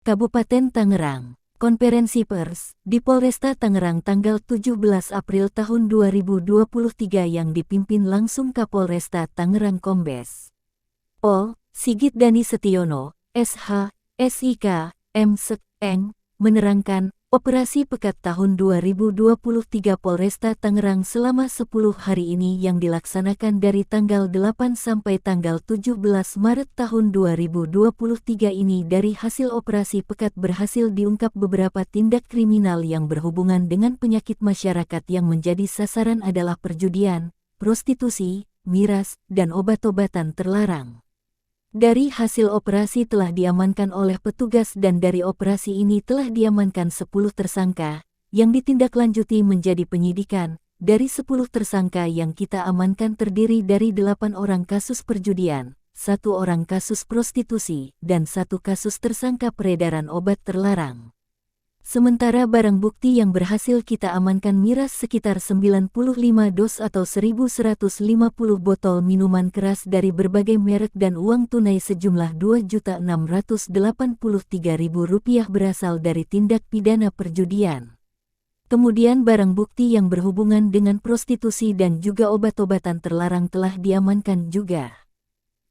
Kabupaten Tangerang. Konferensi pers di Polresta Tangerang tanggal 17 April tahun 2023 yang dipimpin langsung Kapolresta Tangerang Kombes Pol. Sigit Dani Setiono, SH, SIK, M.Sek. Eng, menerangkan, operasi pekat tahun 2023 Polresta Tangerang selama 10 hari ini yang dilaksanakan dari tanggal 8 sampai tanggal 17 Maret tahun 2023 ini dari hasil operasi pekat berhasil diungkap beberapa tindak kriminal yang berhubungan dengan penyakit masyarakat yang menjadi sasaran adalah perjudian, prostitusi, miras, dan obat-obatan terlarang. Dari hasil operasi telah diamankan oleh petugas dan dari operasi ini telah diamankan 10 tersangka, yang ditindaklanjuti menjadi penyidikan. Dari 10 tersangka yang kita amankan terdiri dari 8 orang kasus perjudian, 1 orang kasus prostitusi, dan 1 kasus tersangka peredaran obat terlarang. Sementara barang bukti yang berhasil kita amankan miras sekitar 95 dos atau 1.150 botol minuman keras dari berbagai merek dan uang tunai sejumlah Rp2.683.000 berasal dari tindak pidana perjudian. Kemudian barang bukti yang berhubungan dengan prostitusi dan juga obat-obatan terlarang telah diamankan juga.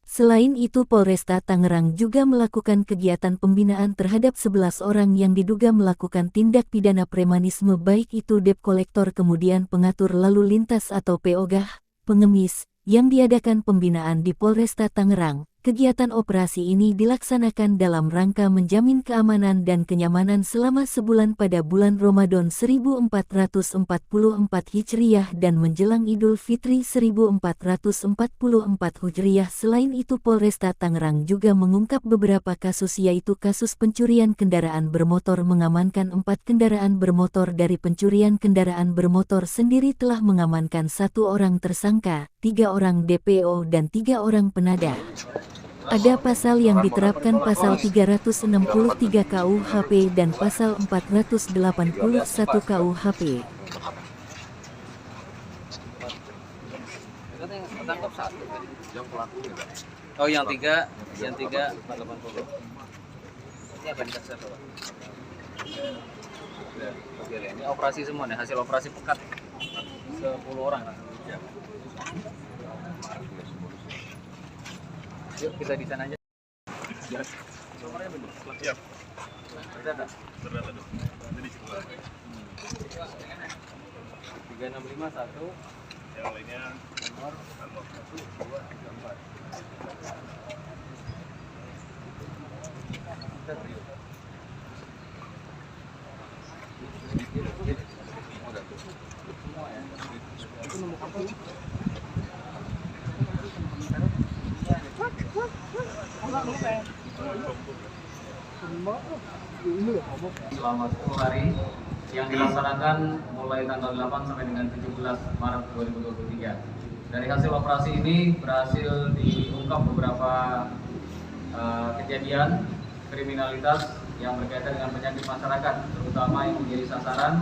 Selain itu Polresta Tangerang juga melakukan kegiatan pembinaan terhadap 11 orang yang diduga melakukan tindak pidana premanisme baik itu debt kolektor kemudian pengatur lalu lintas atau POGah, pengemis, yang diadakan pembinaan di Polresta Tangerang. Kegiatan operasi ini dilaksanakan dalam rangka menjamin keamanan dan kenyamanan selama sebulan pada bulan Ramadan 1444 Hijriah dan menjelang Idul Fitri 1444 Hijriah. Selain itu Polresta Tangerang juga mengungkap beberapa kasus yaitu kasus pencurian kendaraan bermotor mengamankan 4 kendaraan bermotor dari pencurian kendaraan bermotor sendiri telah mengamankan 1 orang tersangka, 3 orang DPO dan 3 orang penadah. Ada pasal yang diterapkan pasal 363 KUHP dan pasal 481 KUHP. Oh yang tiga 480. Ini apa dikasih apa Pak? Ini operasi semua nih, hasil operasi pekat 10 orang lah. Yuk kita di sana aja. Nomornya betul. Siap. Ada. Ternyata tuh. Jadi sebelah. 3651. Yang lainnya nomor 1 2 3 4. Itu nomor apa? Selama 10 hari yang dilaksanakan mulai tanggal 8 sampai dengan 17 Maret 2023. Dari hasil operasi ini berhasil diungkap beberapa kejadian kriminalitas yang berkaitan dengan penyakit masyarakat, terutama yang menjadi sasaran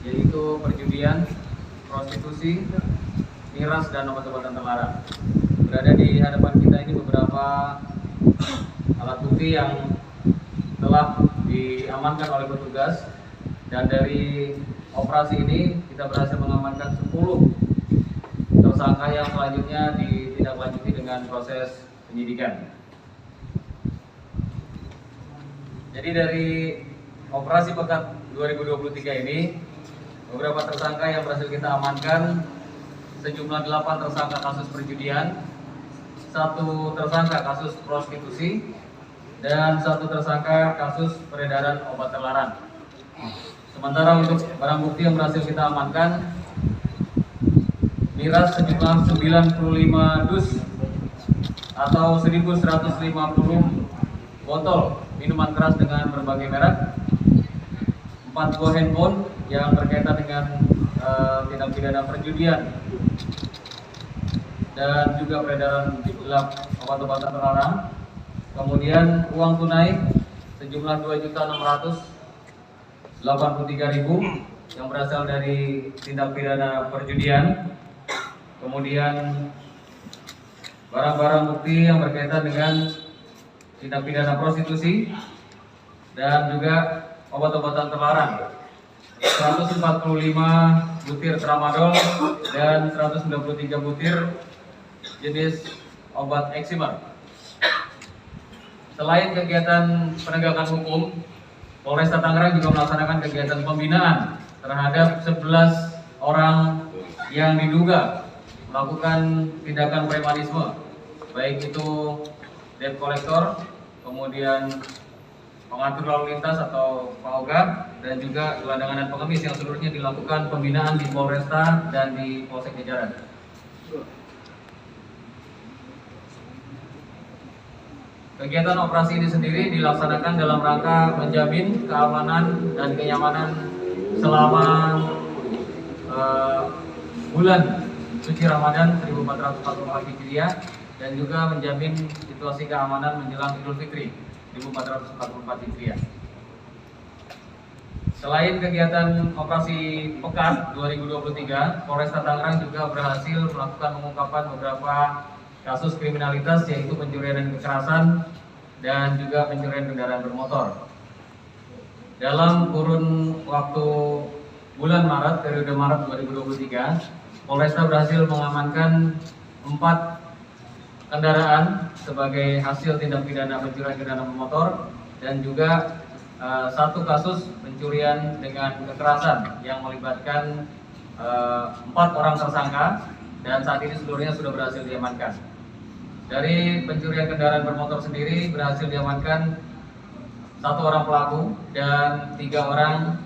yaitu perjudian, prostitusi, miras dan obat-obatan terlarang. Berada di hadapan kita ini beberapa alat bukti yang telah diamankan oleh petugas dan dari operasi ini kita berhasil mengamankan 10 tersangka yang selanjutnya ditindaklanjuti dengan proses penyidikan. Jadi dari operasi pekat 2023 ini beberapa tersangka yang berhasil kita amankan sejumlah 8 tersangka kasus perjudian, 1 tersangka kasus prostitusi, dan 1 tersangka kasus peredaran obat terlarang. Sementara untuk barang bukti yang berhasil kita amankan, miras sejumlah 95 dus atau 1.150 botol minuman keras dengan berbagai merek, 4 buah handphone yang berkaitan dengan tindak pidana perjudian dan juga peredaran gelap obat-obatan terlarang. Kemudian uang tunai sejumlah Rp2.683.000 yang berasal dari tindak pidana perjudian. Kemudian barang-barang bukti yang berkaitan dengan tindak pidana prostitusi dan juga obat-obatan terlarang 145 butir tramadol dan 193 butir jenis obat eksimer. Selain kegiatan penegakan hukum, Polresta Tangerang juga melaksanakan kegiatan pembinaan terhadap 11 orang yang diduga melakukan tindakan premanisme, baik itu debt collector, kemudian pengatur lalu lintas atau PAOGA, dan juga gelandangan dan pengemis yang seluruhnya dilakukan pembinaan di Polresta dan di Polsek Jajaran. Kegiatan operasi ini sendiri dilaksanakan dalam rangka menjamin keamanan dan kenyamanan selama bulan suci Ramadan 1444 Hijriah dan juga menjamin situasi keamanan menjelang Idul Fitri 1444 Hijriah. Selain kegiatan operasi Pekan 2023, Polresta Tangerang juga berhasil melakukan pengungkapan beberapa kasus kriminalitas, yaitu pencurian dan kekerasan dan juga pencurian kendaraan bermotor. Dalam kurun waktu bulan Maret, periode Maret 2023, Polresta berhasil mengamankan 4 kendaraan sebagai hasil tindak pidana pencurian kendaraan bermotor dan juga 1 kasus pencurian dengan kekerasan yang melibatkan 4 orang tersangka, dan saat ini seluruhnya sudah berhasil diamankan. Dari pencurian kendaraan bermotor sendiri berhasil diamankan 1 orang pelaku dan 3 orang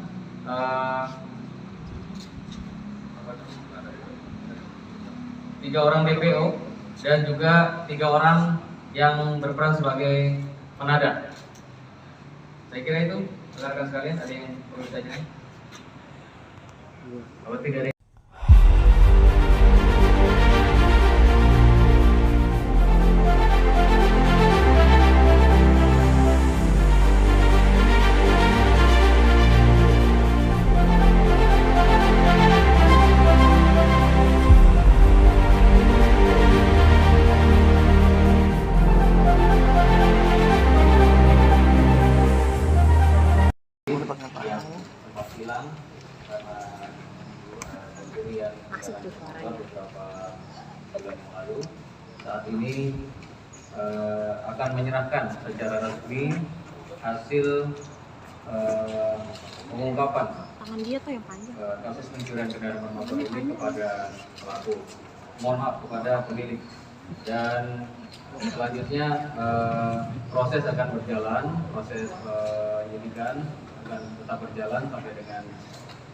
DPO dan juga 3 orang yang berperan sebagai penada. Saya kira itu, rekan-rekan sekalian, ada yang perlu ditanyakan? Kalau tidak ada. Hilang karena pencurian beberapa bulan yang lalu. Saat ini akan menyerahkan secara resmi hasil pengungkapan kasus pencurian kendaraan bermotor ini kepada pelaku. Mohon maaf, kepada pemilik. Dan selanjutnya proses akan berjalan, proses penyidikan akan tetap berjalan sampai dengan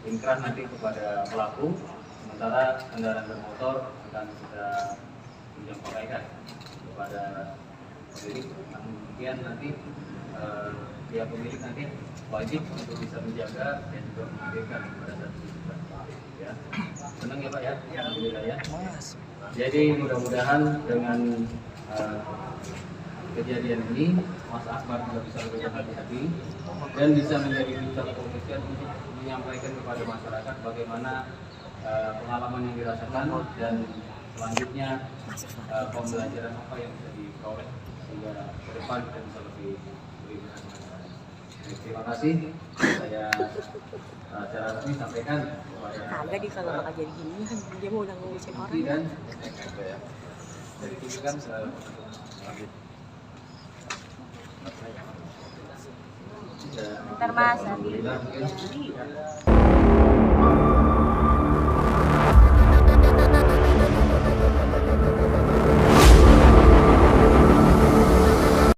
inkrah nanti kepada pelaku. Sementara kendaraan bermotor akan kita disampaikan kepada pemilik. Namun demikian nanti pihak pemilik nanti wajib untuk bisa menjaga dan juga memikirkan pada saat itu. Ya, senang ya Pak ya, alhamdulillah ya. Jadi mudah-mudahan dengan kejadian ini Mas Akbar juga bisa lebih berhati-hati dan bisa menjadi duta kepolisian untuk menyampaikan kepada masyarakat bagaimana pengalaman yang dirasakan dan selanjutnya pembelajaran apa yang bisa diperoleh sehingga ke depan kita bisa lebih berhati-hati. Terima kasih. Saya secara resmi sampaikan kepada kagak di kalau bakal jadi gini kan dia mau udah ngurusin orang dan dari itu kan ntar mas alhamdulillah mungkin